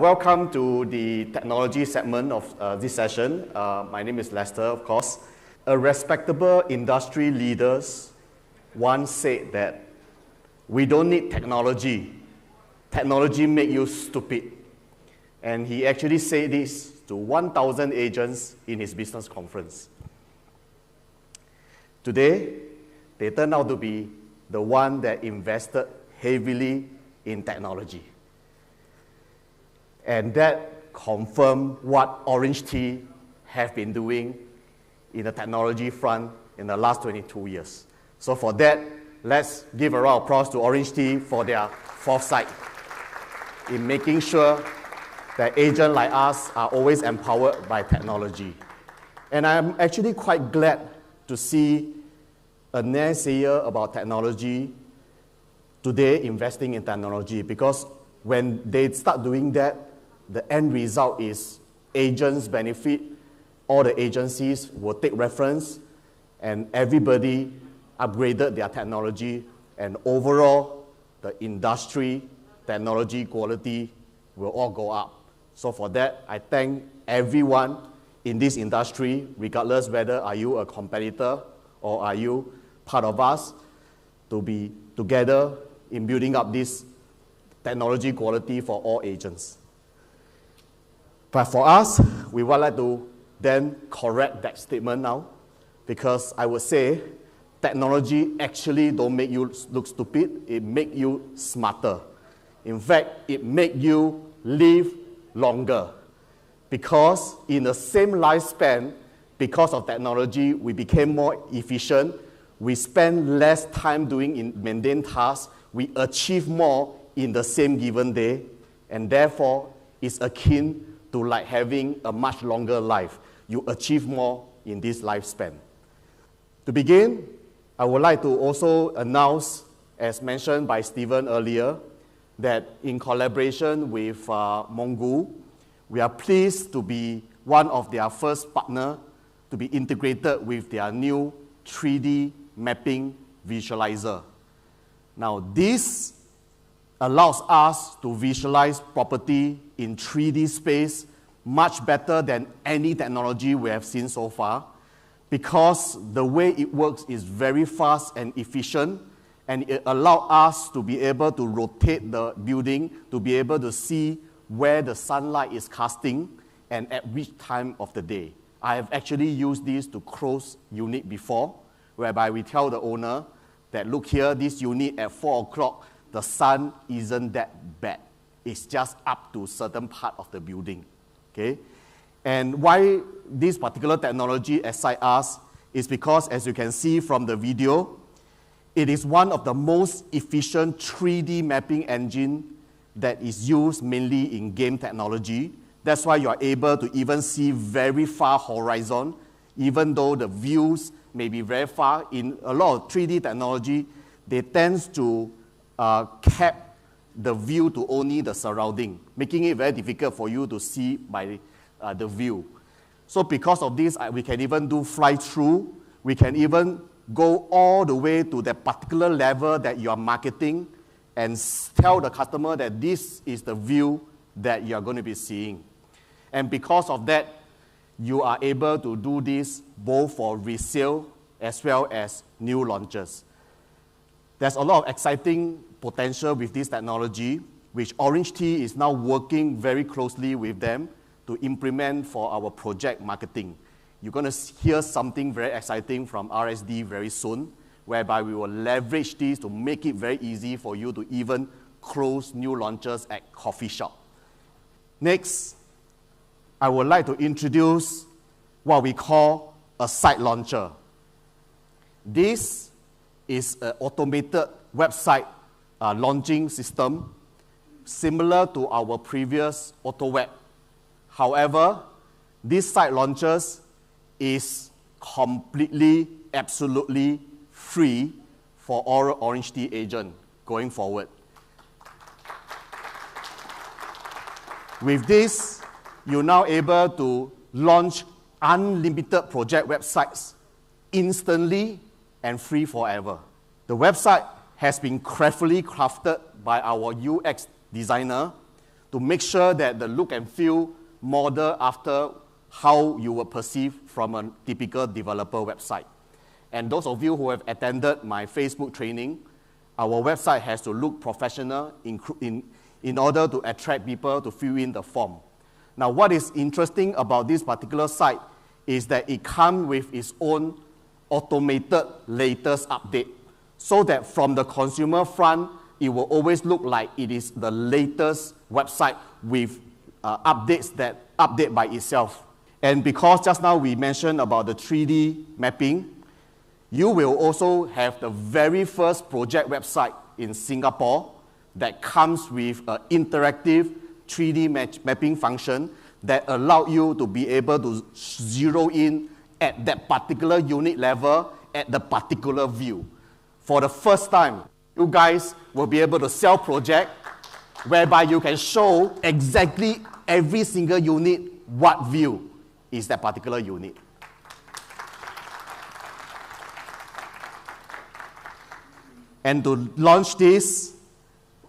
Welcome to the technology segment of this session. My name is Lester, of course. A respectable industry leaders once said that we don't need technology. Technology makes you stupid. And he actually said this to 1,000 agents in his business conference. Today, they turn out to be the one that invested heavily in technology. And that confirmed what OrangeTee have been doing in the technology front in the last 22 years. So for that, let's give a round of applause to OrangeTee for their foresight in making sure that agents like us are always empowered by technology. And I'm actually quite glad to see a naysayer about technology today investing in technology, because when they start doing that, the end result is agents benefit, all the agencies will take reference, and everybody upgraded their technology, and overall, the industry, technology quality will all go up. So for that, I thank everyone in this industry, regardless whether are you a competitor or are you part of us, to be together in building up this technology quality for all agents. But for us, we would like to then correct that statement now, because I would say technology actually don't make you look stupid, it make you smarter. In fact, it make you live longer, because in the same lifespan, because of technology, we became more efficient, we spend less time doing mundane tasks, we achieve more in the same given day, and therefore it's akin to like having a much longer life. You achieve more in this lifespan. To begin, I would like to also announce, as mentioned by Stephen earlier, that in collaboration with Mongo, we are pleased to be one of their first partner to be integrated with their new 3D mapping visualizer. Now, this allows us to visualize property in 3D space much better than any technology we have seen so far, because the way it works is very fast and efficient, and it allows us to be able to rotate the building, to be able to see where the sunlight is casting and at which time of the day. I have actually used this to close unit before, whereby we tell the owner that, look here, this unit at 4 o'clock, the sun isn't that bad. It's just up to a certain part of the building. Okay? And why this particular technology excites us is because, as you can see from the video, it is one of the most efficient 3D mapping engine that is used mainly in game technology. That's why you are able to even see very far horizon, even though the views may be very far. In a lot of 3D technology, they tend to cap the view to only the surrounding, making it very difficult for you to see by the view. So because of this, we can even do fly-through. We can even go all the way to the particular level that you are marketing and tell the customer that this is the view that you are going to be seeing. And because of that, you are able to do this both for resale as well as new launches. There's a lot of exciting potential with this technology, which OrangeTee is now working very closely with them to implement for our project marketing. You're going to hear something very exciting from RSD very soon, whereby we will leverage this to make it very easy for you to even close new launches at coffee shop. Next, I would like to introduce what we call a site launcher. This is an automated website launching system similar to our previous AutoWeb. However, this site launchers is completely, absolutely free for all OrangeTee agents going forward. With this, you're now able to launch unlimited project websites instantly and free forever. The website has been carefully crafted by our UX designer to make sure that the look and feel model after how you would perceive from a typical developer website. And those of you who have attended my Facebook training, our website has to look professional in order to attract people to fill in the form. Now, what is interesting about this particular site is that it comes with its own automated latest update, so that from the consumer front, it will always look like it is the latest website with updates that update by itself. And because just now we mentioned about the 3D mapping, you will also have the very first project website in Singapore that comes with an interactive 3D mapping function that allows you to be able to zero in at that particular unit level at the particular view. For the first time, you guys will be able to sell project whereby you can show exactly every single unit what view is that particular unit. And to launch this,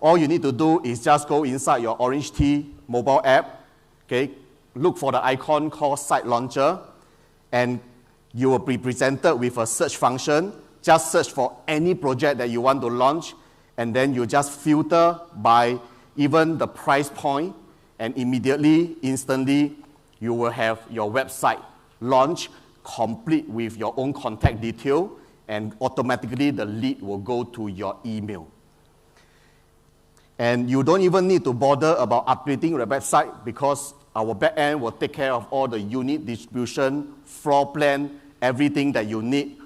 all you need to do is just go inside your OrangeTee mobile app, okay? Look for the icon called Site Launcher, and you will be presented with a search function. Just search for any project that you want to launch, and then you just filter by even the price point, and immediately, instantly, you will have your website launch complete with your own contact detail, and automatically the lead will go to your email. And you don't even need to bother about updating the website, because our backend will take care of all the unit distribution, floor plan, everything that you need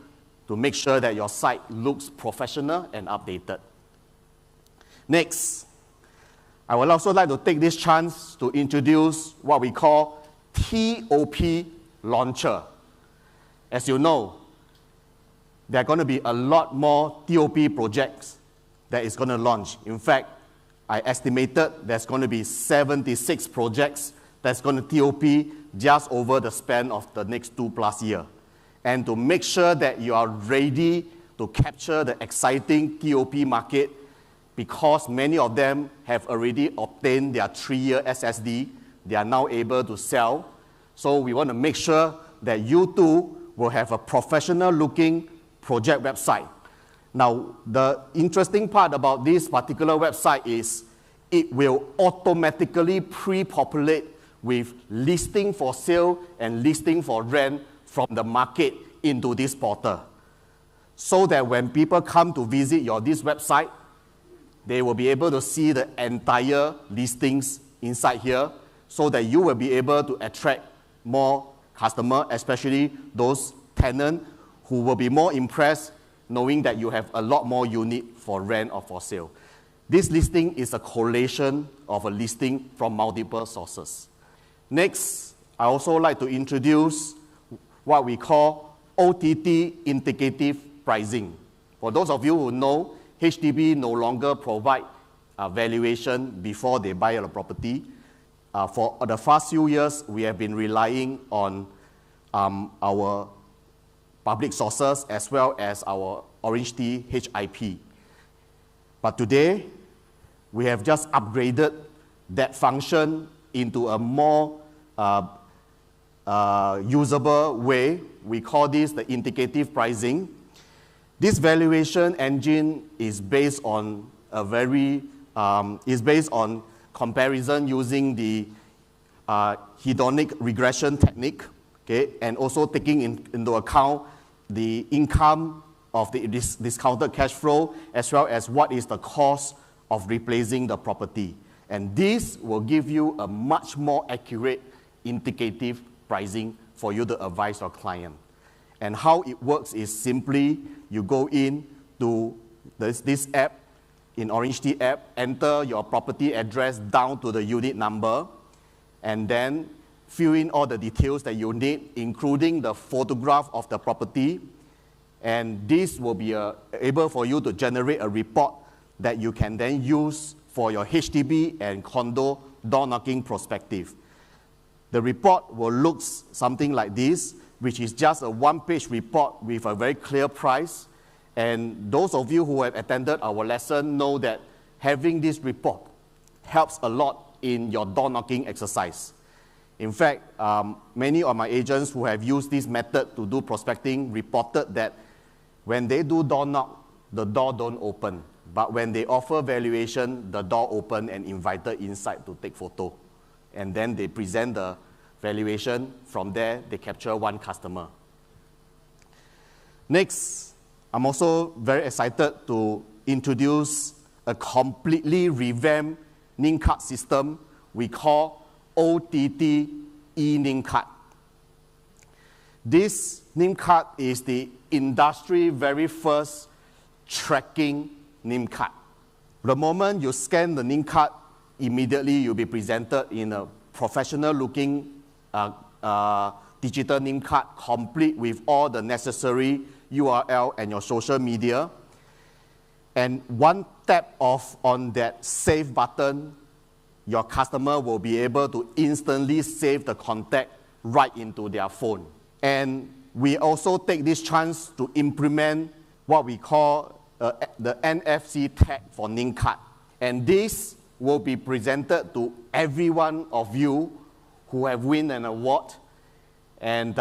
to make sure that your site looks professional and updated. Next, I would also like to take this chance to introduce what we call TOP Launcher. As you know, there are going to be a lot more TOP projects that is going to launch. In fact, I estimated there's going to be 76 projects that's going to TOP just over the span of the next 2+ years. And to make sure that you are ready to capture the exciting TOP market, because many of them have already obtained their 3-year SSD, they are now able to sell. So we want to make sure that you too will have a professional-looking project website. Now, the interesting part about this particular website is it will automatically pre-populate with listing for sale and listing for rent from the market into this portal, so that when people come to visit this website, they will be able to see the entire listings inside here, so that you will be able to attract more customers, especially those tenants who will be more impressed knowing that you have a lot more unit for rent or for sale. This listing is a collation of a listing from multiple sources. Next, I also like to introduce what we call OTT Indicative Pricing. For those of you who know, HDB no longer provide valuation before they buy a property. For the past few years, we have been relying on our public sources as well as our OrangeTee HIP. But today, we have just upgraded that function into a more usable way. We call this the indicative pricing. This valuation engine is based on comparison using the hedonic regression technique, okay, and also taking into account the income of the discounted cash flow, as well as what is the cost of replacing the property. And this will give you a much more accurate indicative pricing for you to advise your client. And how it works is simply you go in to this app, in OrangeTee app, enter your property address down to the unit number, and then fill in all the details that you need, including the photograph of the property. And this will be able for you to generate a report that you can then use for your HDB and condo door knocking perspective. The report will look something like this, which is just a one-page report with a very clear price. And those of you who have attended our lesson know that having this report helps a lot in your door knocking exercise. In fact, many of my agents who have used this method to do prospecting reported that when they do door knock, the door don't open. But when they offer valuation, the door open and invited inside to take photo. And then they present the valuation. From there, they capture one customer. Next, I'm also very excited to introduce a completely revamped eNameCard system we call OTT eNameCard. This eNameCard is the industry very first tracking eNameCard. The moment you scan the eNameCard, immediately you'll be presented in a professional looking digital eNameCard, complete with all the necessary URL and your social media. And one tap on that save button, your customer will be able to instantly save the contact right into their phone. And we also take this chance to implement what we call the NFC tag for eNameCard. And this will be presented to every one of you who have won an award. And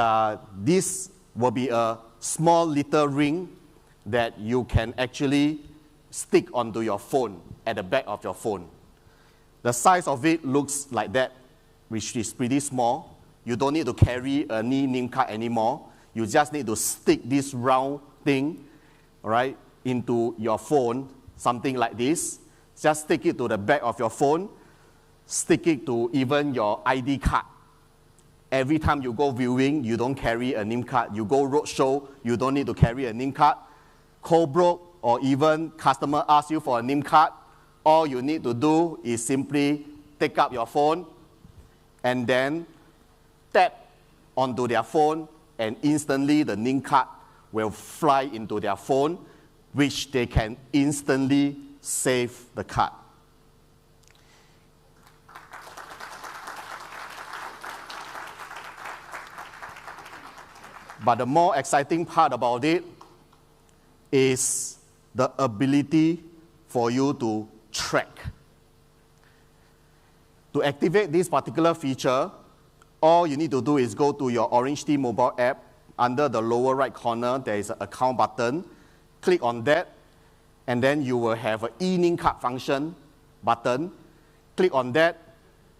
this will be a small little ring that you can actually stick onto your phone, at the back of your phone. The size of it looks like that, which is pretty small. You don't need to carry any eNameCard anymore. You just need to stick this round thing, all right, into your phone, something like this. Just stick it to the back of your phone, stick it to even your ID card. Every time you go viewing, you don't carry a eNameCard. You go roadshow, you don't need to carry a eNameCard. Co-broke or even customer asks you for a eNameCard, all you need to do is simply take up your phone and then tap onto their phone, and instantly the eNameCard will fly into their phone, which they can instantly save the card. But the more exciting part about it is the ability for you to track. To activate this particular feature, all you need to do is go to your OrangeTee mobile app. Under the lower right corner, there is an account button. Click on that, and then you will have an eNameCard function button. Click on that,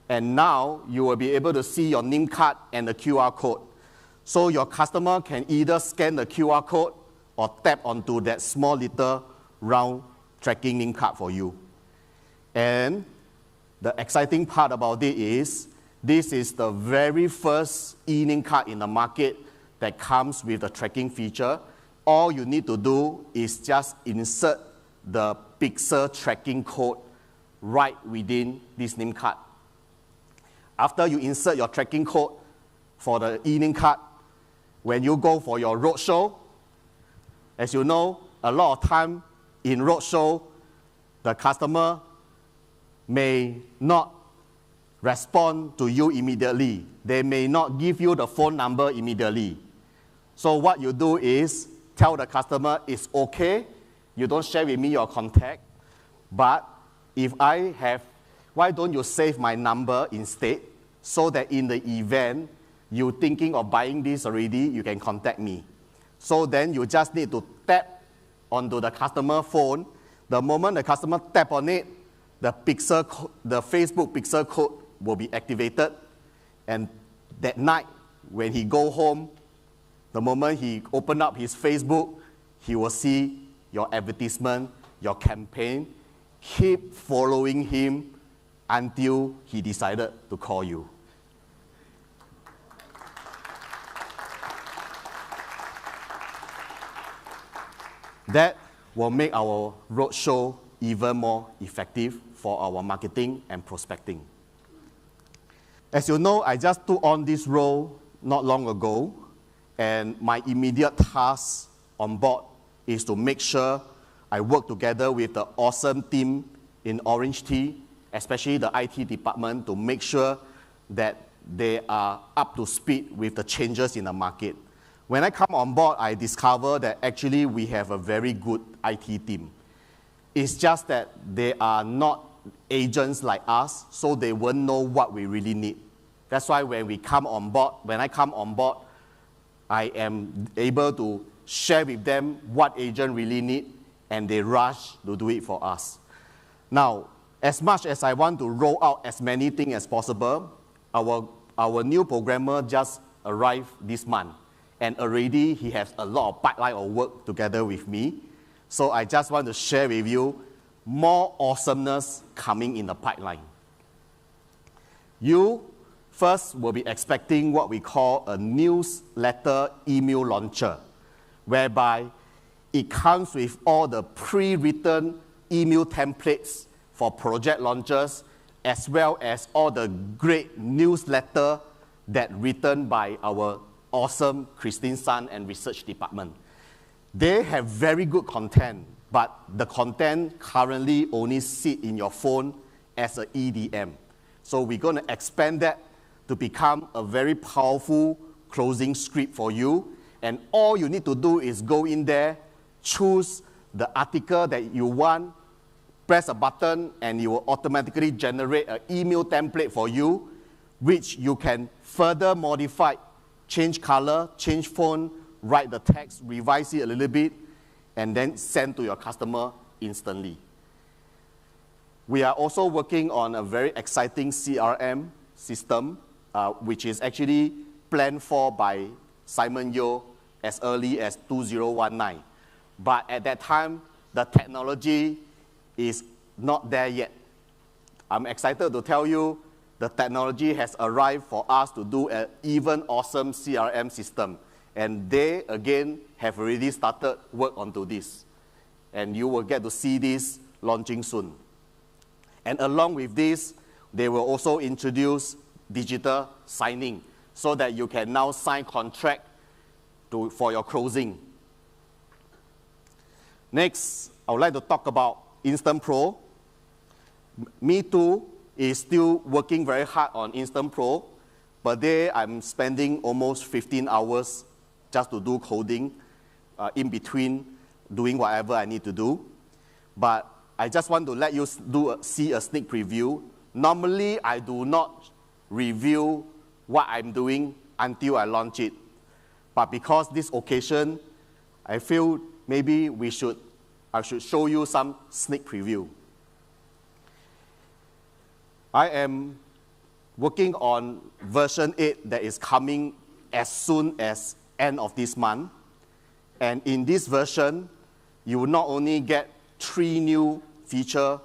and now you will be able to see your eNameCard and the QR code. So your customer can either scan the QR code or tap onto that small little round tracking eNameCard for you. And the exciting part about it is, this is the very first eNameCard in the market that comes with the tracking feature. All you need to do is just insert the pixel tracking code right within this eNameCard. After you insert your tracking code for the eNameCard, when you go for your roadshow, as you know, a lot of time in roadshow, the customer may not respond to you immediately. They may not give you the phone number immediately. So what you do is tell the customer, it's okay, you don't share with me your contact, but if I have, why don't you save my number instead, so that in the event you're thinking of buying this already, you can contact me. So then you just need to tap onto the customer phone. The moment the customer tap on it, the Facebook pixel code will be activated. And that night, when he go home, the moment he open up his Facebook, he will see your advertisement, your campaign. Keep following him until he decided to call you. That will make our roadshow even more effective for our marketing and prospecting. As you know, I just took on this role not long ago, and my immediate task on board is to make sure I work together with the awesome team in OrangeTee, especially the IT department, to make sure that they are up to speed with the changes in the market. When I come on board, I discover that actually we have a very good IT team. It's just that they are not agents like us, so they won't know what we really need. That's why when I come on board, I am able to share with them what agent really need, and they rush to do it for us. Now, as much as I want to roll out as many things as possible, our new programmer just arrived this month, and already he has a lot of pipeline of work together with me. So I just want to share with you more awesomeness coming in the pipeline. You first will be expecting what we call a newsletter email launcher, whereby it comes with all the pre-written email templates for project launches, as well as all the great newsletter that written by our awesome Christine Sun and research department. They have very good content, but the content currently only sit in your phone as an EDM. So we're going to expand that to become a very powerful closing script for you. And all you need to do is go in there, choose the article that you want, press a button, and it will automatically generate an email template for you, which you can further modify, change color, change font, write the text, revise it a little bit, and then send to your customer instantly. We are also working on a very exciting CRM system, which is actually planned for by Simon Yeo as early as 2019. But at that time, the technology is not there yet. I'm excited to tell you the technology has arrived for us to do an even awesome CRM system. And they, again, have already started work onto this. And you will get to see this launching soon. And along with this, they will also introduce digital signing so that you can now sign contract for your closing. Next, I would like to talk about InstantPro. Me too is still working very hard on InstantPro, but there I'm spending almost 15 hours just to do coding, in between doing whatever I need to do. But I just want to let you see a sneak preview. Normally, I do not review what I'm doing until I launch it. But because this occasion, I feel maybe I should show you some sneak preview. I am working on version 8 that is coming as soon as end of this month. And in this version, you will not only get 3 new features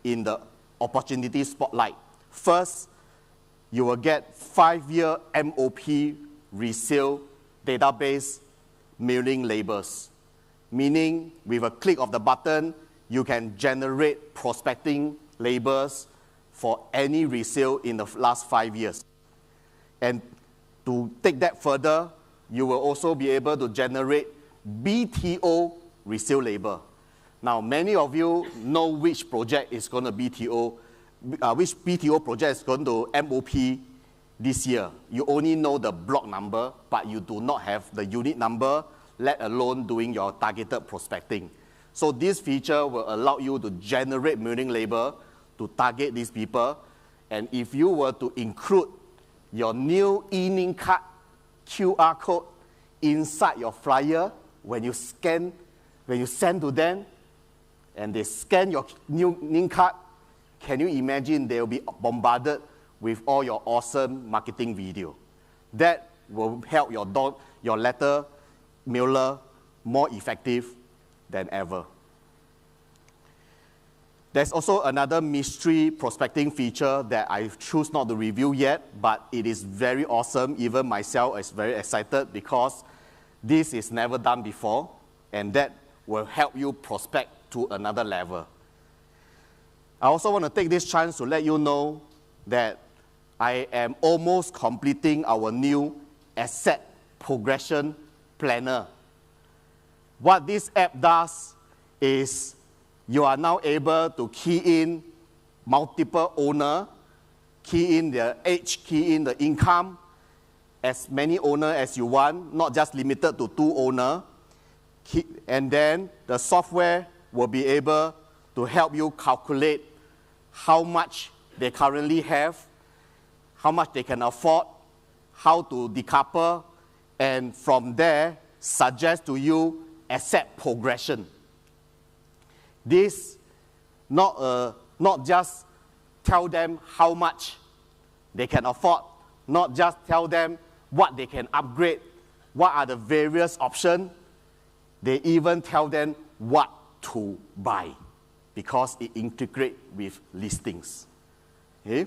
in the opportunity spotlight. First, you will get 5-year MOP resale database mailing labels, meaning with a click of the button, you can generate prospecting labels for any resale in the last 5 years. And to take that further, you will also be able to generate BTO resale label. Now, many of you know which project is going to BTO, which BTO project is going to MOP this year. You only know the block number, but you do not have the unit number, let alone doing your targeted prospecting. So this feature will allow you to generate mailing label to target these people. And if you were to include your new eNameCard QR code inside your flyer, when you send to them, and they scan your new name card, can you imagine they'll be bombarded with all your awesome marketing video? That will help your letter mailer more effective than ever. There's also another mystery prospecting feature that I choose not to review yet, but it is very awesome. Even myself is very excited because this is never done before, and that will help you prospect to another level. I also want to take this chance to let you know that I am almost completing our new asset progression planner. What this app does is you are now able to key in multiple owners, key in their age, key in the income, as many owners as you want, not just limited to 2 owners. And then the software will be able to help you calculate how much they currently have, how much they can afford, how to decouple, and from there, suggest to you asset progression. This not just tell them how much they can afford, not just tell them what they can upgrade, what are the various options. They even tell them what to buy because it integrates with listings. Okay?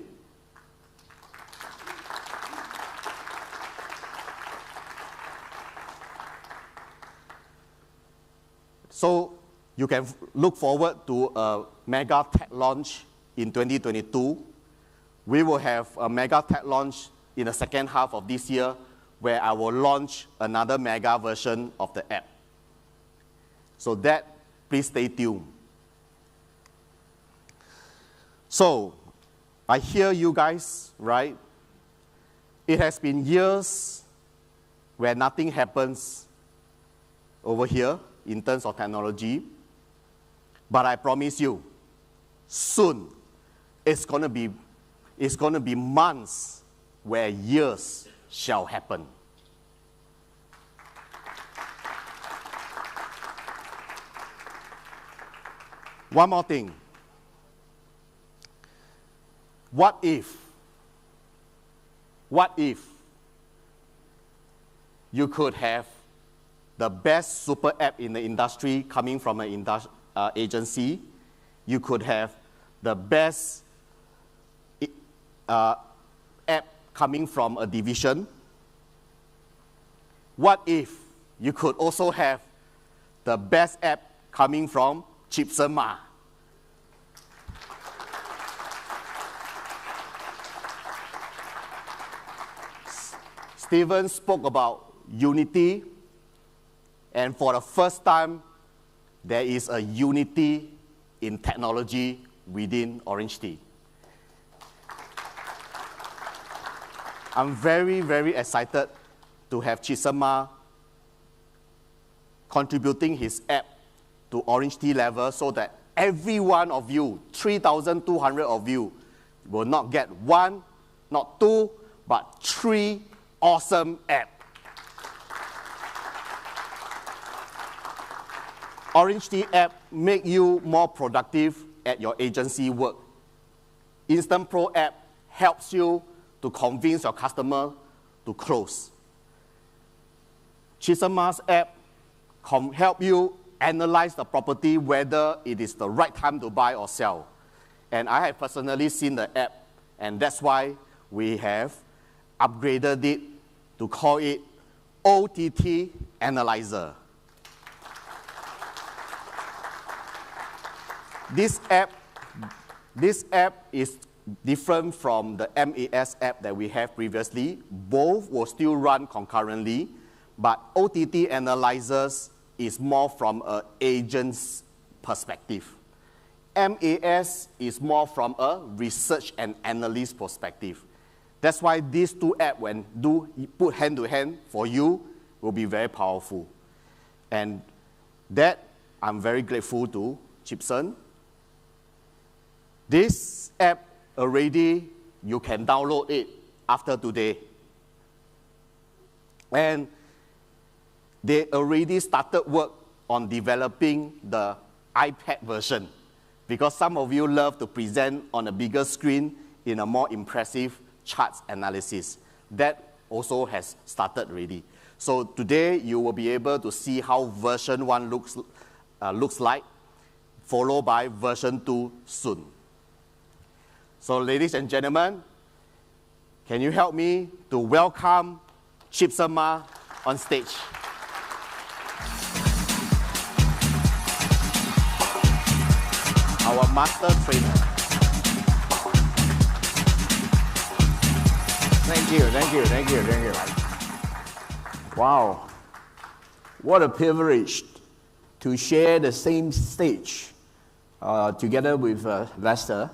So you can look forward to a mega tech launch in 2022. We will have a mega tech launch in the second half of this year where I will launch another mega version of the app. So that, please stay tuned. So, I hear you guys, right? It has been years where nothing happens over here in terms of technology. But I promise you, soon, it's going to be months where years shall happen. One more thing. What if you could have the best super app in the industry coming from an agency? You could have the best app coming from a division. What if you could also have the best app coming from Chipson? Stephen spoke about unity, and for the first time, there is a unity in technology within OrangeTee. I'm very, very excited to have Chipson contributing his app to OrangeTee level so that every one of you, 3,200 of you, will not get one, not two, but three awesome apps. OrangeTee app make you more productive at your agency work. InstantPro app helps you to convince your customer to close. Chipson's app help you analyze the property whether it is the right time to buy or sell. And I have personally seen the app, and that's why we have upgraded it to call it OTT Analyzer. This app is different from the MAS app that we have previously. Both will still run concurrently, but OTT Analyzers is more from an agent's perspective. MAS is more from a research and analyst perspective. That's why these two apps, when put hand to hand for you, will be very powerful. And that, I'm very grateful to Chipson. This app already, you can download it after today. And they already started work on developing the iPad version because some of you love to present on a bigger screen in a more impressive charts analysis. That also has started already. So today you will be able to see how version 1 looks like, followed by version 2 soon. So ladies and gentlemen, can you help me to welcome Chipson on stage? Our master trainer. Thank you. Wow, what a privilege to share the same stage together with Lester.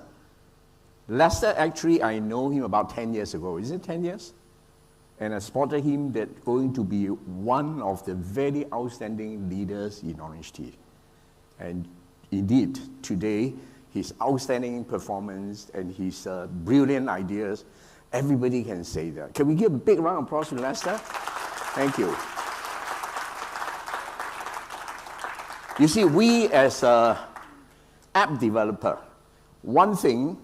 Lester, actually, I know him about 10 years ago. Is it 10 years? And I spotted him that going to be one of the very outstanding leaders in OrangeTee. And indeed, today, his outstanding performance and his brilliant ideas. Everybody can say that. Can we give a big round of applause to Lester? Thank you. You see, we as an app developer, one thing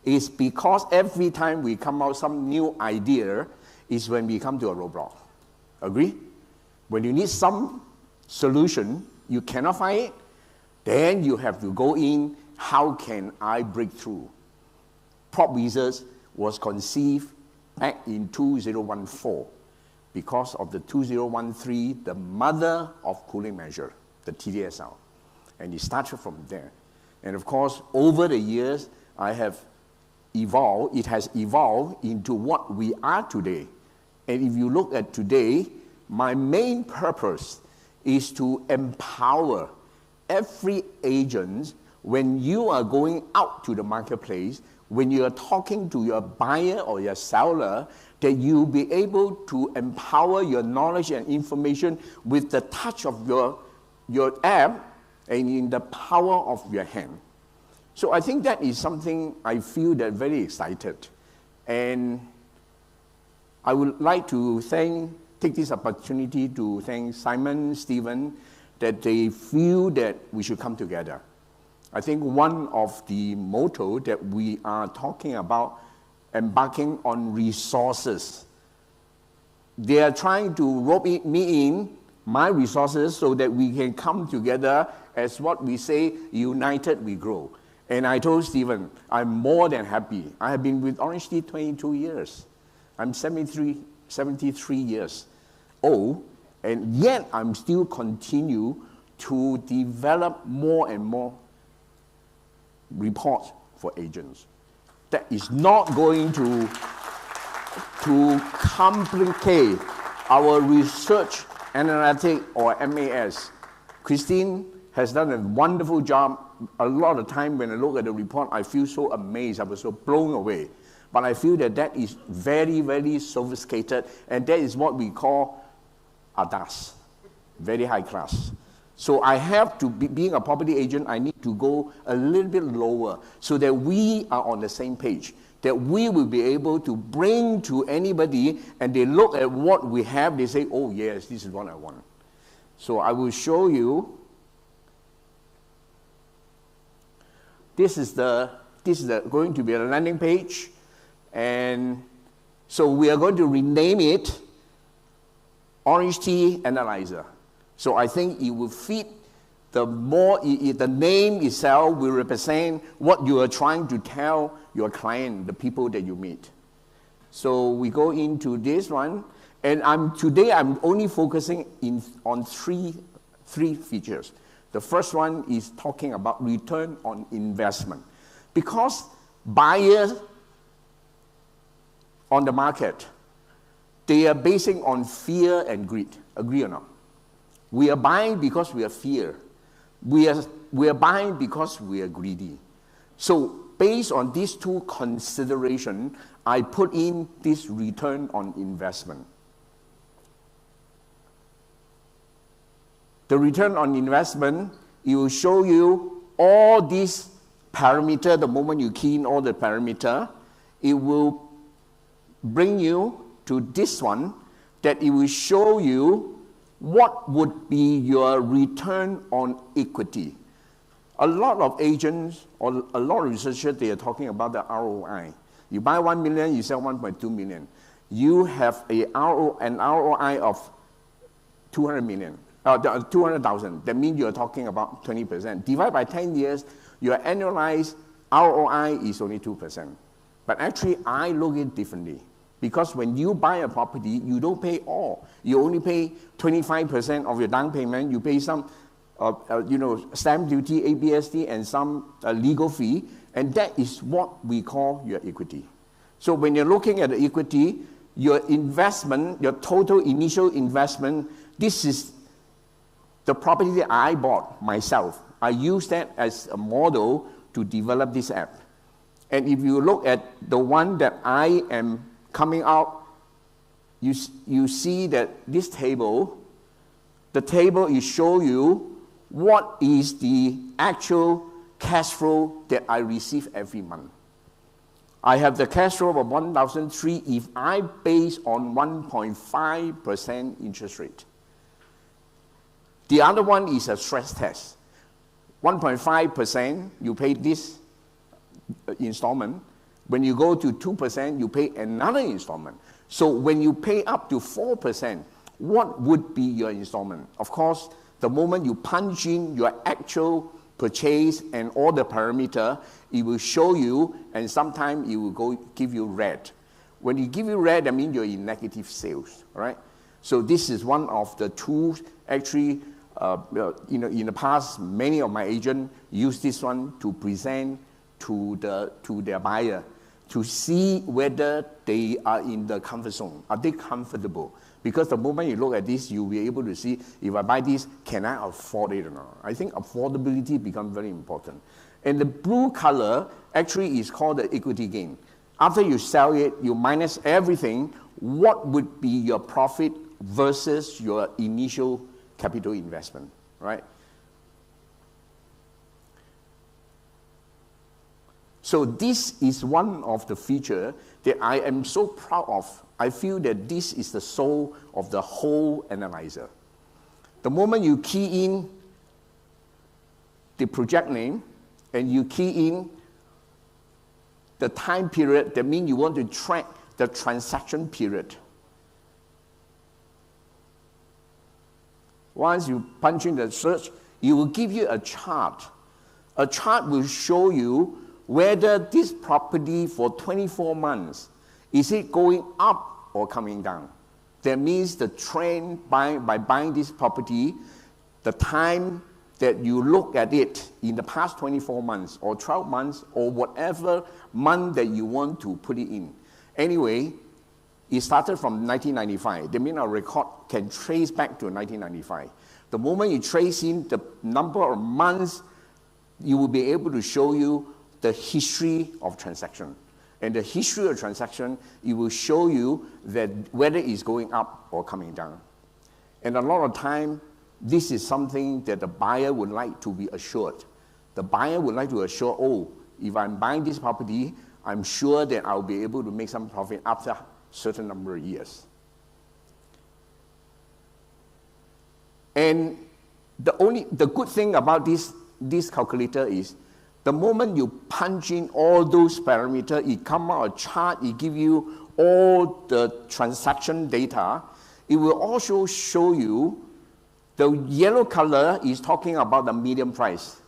is because every time we come out some new idea is when we come to a roadblock. Agree? When you need some solution, you cannot find it, then you have to go in, how can I break through? Prop research was conceived back in 2014 because of the 2013, the mother of cooling measure, the TDSL. And it started from there. And of course, over the years, it has evolved into what we are today. And if you look at today, my main purpose is to empower every agent when you are going out to the marketplace, when you are talking to your buyer or your seller, that you be able to empower your knowledge and information with the touch of your app and in the power of your hand. So I think that is something I feel that very excited. And I would like to take this opportunity to thank Simon, Stephen, that they feel that we should come together. I think one of the motto that we are talking about, embarking on resources. They are trying to rope me in, my resources, so that we can come together as what we say, united we grow. And I told Stephen, I'm more than happy. I have been with OrangeTee 22 years. I'm 73 years old, and yet I'm still continue to develop more and more reports for agents. That is not going to complicate our research analytic or MAS. Christine has done a wonderful job. A lot of time when I look at the report, I feel so amazed. I was so blown away. But I feel that is very, very sophisticated, and that is what we call ADAS, very high class. So I have to, being a property agent, I need to go a little bit lower so that we are on the same page, that we will be able to bring to anybody and they look at what we have, they say, oh yes, this is what I want. So I will show you, this is going to be a landing page, and so we are going to rename it OrangeTee Analyzer. So I think it will fit the name itself will represent what you are trying to tell your client, the people that you meet. So we go into this one, and today I'm only focusing on three features. The first one is talking about return on investment. Because buyers on the market, they are basing on fear and greed. Agree or not? We are buying because we are fear. We are buying because we are greedy. So based on these two considerations, I put in this return on investment. The return on investment, it will show you all these parameters. The moment you key in all the parameters, it will bring you to this one, that it will show you what would be your return on equity. A lot of agents or a lot of researchers, they are talking about the ROI. You buy 1 million, you sell 1.2 million. You have an ROI of 200,000. That means you're talking about 20%. Divide by 10 years, your annualized ROI is only 2%. But actually, I look at it differently. Because when you buy a property, you don't pay all. You only pay 25% of your down payment. You pay some, stamp duty, ABSD, and some legal fee, and that is what we call your equity. So when you're looking at the equity, your investment, your total initial investment, this is the property that I bought myself. I use that as a model to develop this app. And if you look at the one that I am coming out, you see that this table, the table is show you what is the actual cash flow that I receive every month. I have the cash flow of 1,003 if I base on 1.5% interest rate. The other one is a stress test. 1.5%, you pay this installment. When you go to 2%, you pay another installment. So when you pay up to 4%, what would be your installment? Of course, the moment you punch in your actual purchase and all the parameter, it will show you, and sometimes it will give you red. When it give you red, that means you're in negative sales, right? So this is one of the tools. Actually, in the past, many of my agents use this one to present to their buyer to see whether they are in the comfort zone. Are they comfortable? Because the moment you look at this, you'll be able to see, if I buy this, can I afford it or not? I think affordability becomes very important. And the blue color actually is called the equity gain. After you sell it, you minus everything, what would be your profit versus your initial capital investment, right? So this is one of the features that I am so proud of. I feel that this is the soul of the whole analyzer. The moment you key in the project name and you key in the time period, that means you want to track the transaction period. Once you punch in the search, it will give you a chart. A chart will show you whether this property for 24 months, is it going up or coming down? That means the trend by buying this property, the time that you look at it in the past 24 months or 12 months or whatever month that you want to put it in. Anyway, it started from 1995. That means our record can trace back to 1995. The moment you trace in the number of months, you will be able to show you the history of transaction. And the history of transaction, it will show you that whether it's going up or coming down. And a lot of time, this is something that the buyer would like to be assured. The buyer would like to assure, oh, if I'm buying this property, I'm sure that I'll be able to make some profit after a certain number of years. And the good thing about this calculator is, the moment you punch in all those parameters, it comes out a chart, it gives you all the transaction data. It will also show you the yellow color is talking about the median price.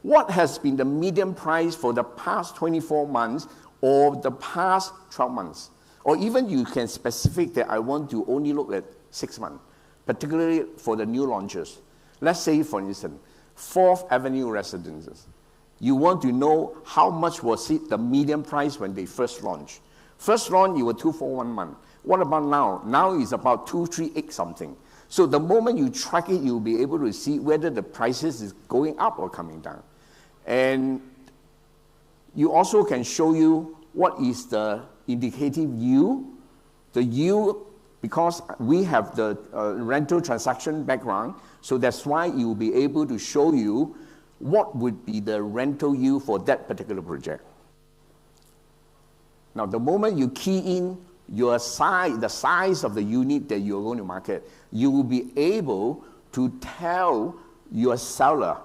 What has been the median price for the past 24 months or the past 12 months? Or even you can specify that I want to only look at 6 months, particularly for the new launches. Let's say, for instance, 4th Avenue Residences. You want to know how much was it the median price when they first launched. First launch, you were 241 month. What about now? Now it's about 238 something. So the moment you track it, you'll be able to see whether the prices is going up or coming down. And you also can show you what is the indicative yield. The yield, because we have the rental transaction background, so that's why you will be able to show you what would be the rental yield for that particular project. Now, the moment you key in your size, the size of the unit that you're going to market, you will be able to tell your seller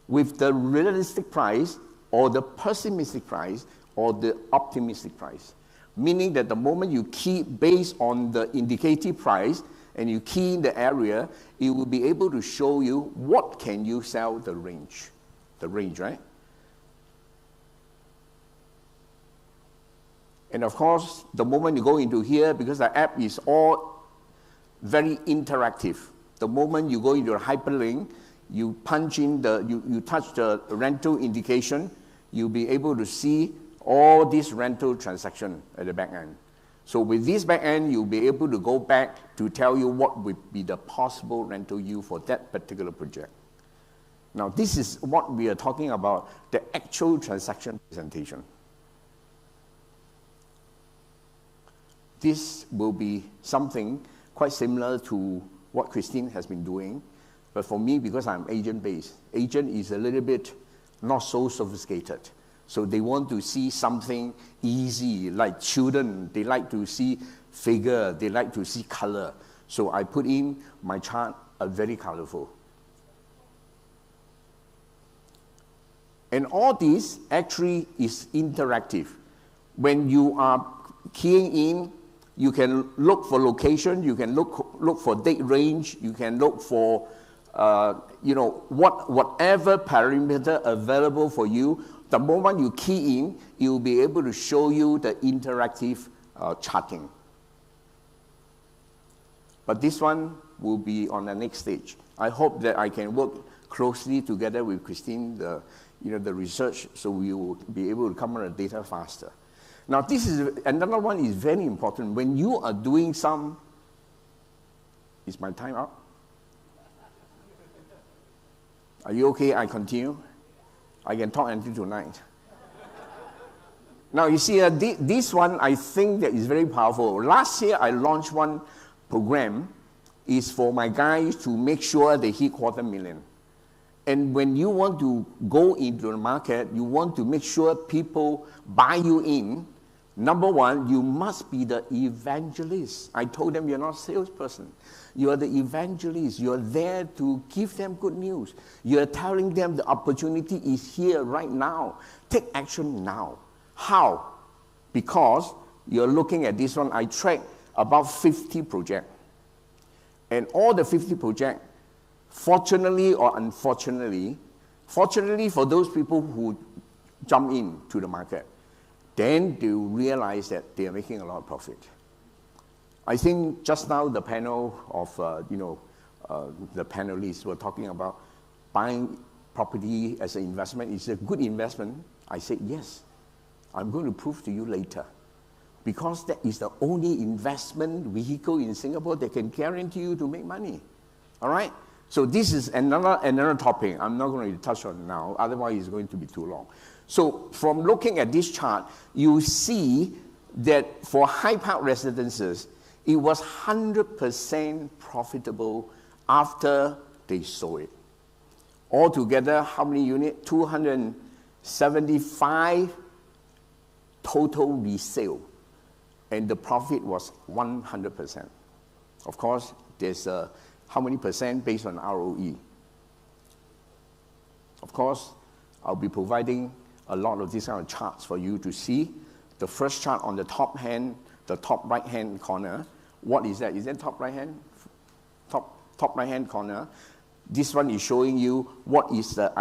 with the realistic price or the pessimistic price or the optimistic price. Meaning that the moment you key based on the indicative price and you key in the area, it will be able to show you what can you sell the range, right? And of course, the moment you go into here, because the app is all very interactive, the moment you go into a hyperlink, you punch in you touch the rental indication, you'll be able to see all these rental transactions at the back end. So with this back end, you'll be able to go back to tell you what would be the possible rental yield for that particular project. Now, this is what we are talking about, the actual transaction presentation. This will be something quite similar to what Christine has been doing. But for me, because I'm agent-based, agent is a little bit not so sophisticated. So they want to see something easy, like children, they like to see figure, they like to see color. So I put in my chart very colorful. And all this actually is interactive. When you are keying in, you can look for location, you can look for date range, you can look for whatever parameter available for you. The moment you key in, it will be able to show you the interactive charting. But this one will be on the next stage. I hope that I can work closely together with Christine, the research, so we will be able to come on the data faster. Now, this is another one is very important. When you are doing some, is my time up? Are you okay? I continue. I can talk until tonight. Now, you see, this one I think that is very powerful. Last year, I launched one program. Is for my guys to make sure they hit 250,000. And when you want to go into the market, you want to make sure people buy you in. Number one, you must be the evangelist. I told them you're not a salesperson. You are the evangelist. You're there to give them good news. You're telling them the opportunity is here right now. Take action now. How? Because you're looking at this one, I tracked about 50 projects. And all the 50 projects, fortunately or unfortunately, fortunately for those people who jump into the market, then they will realize that they are making a lot of profit. I think just now the panel of, the panelists were talking about buying property as an investment. Is it a good investment? I said, yes. I'm going to prove to you later. Because that is the only investment vehicle in Singapore that can guarantee you to make money. All right? So this is another topic. I'm not going to touch on it now, otherwise it's going to be too long. So from looking at this chart, you see that for High Park residences, it was 100% profitable after they sold it. Altogether, how many units? 275 total resale. And the profit was 100%. Of course, there's how many percent based on ROE. Of course, I'll be providing a lot of these kind of charts for you to see. The first chart on the top right-hand corner. What is that? Is that top right-hand? Top right-hand corner. This one is showing you what is the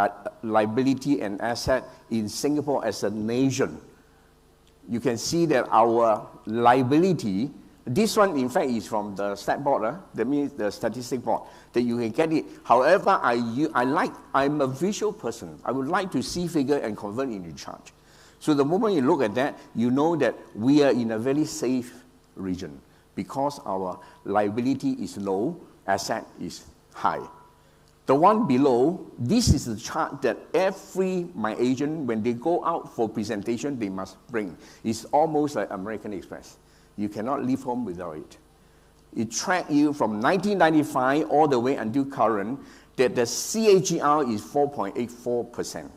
liability and asset in Singapore as a nation. You can see that our liability, this one in fact is from the stat board, that means the statistic board, that you can get it. However, I'm a visual person. I would like to see figure and convert into chart. So the moment you look at that, you know that we are in a very safe region because our liability is low, asset is high. The one below, this is the chart that my agent, when they go out for presentation, they must bring. It's almost like American Express. You cannot leave home without it. It tracks you from 1995 all the way until current, that the CAGR is 4.84%.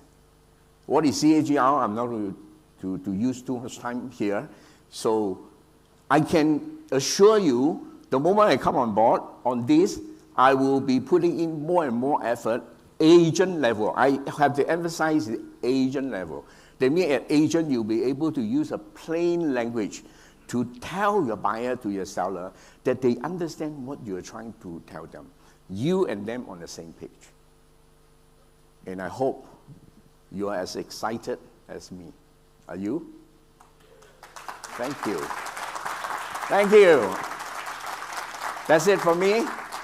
What is CAGR? I'm not going to use too much time here. So I can assure you, the moment I come on board on this, I will be putting in more and more effort, agent level. I have to emphasize the agent level. That means at agent, you'll be able to use a plain language to tell your buyer, to your seller, that they understand what you're trying to tell them. You and them on the same page. And I hope you are as excited as me. Are you? Thank you. Thank you. That's it for me.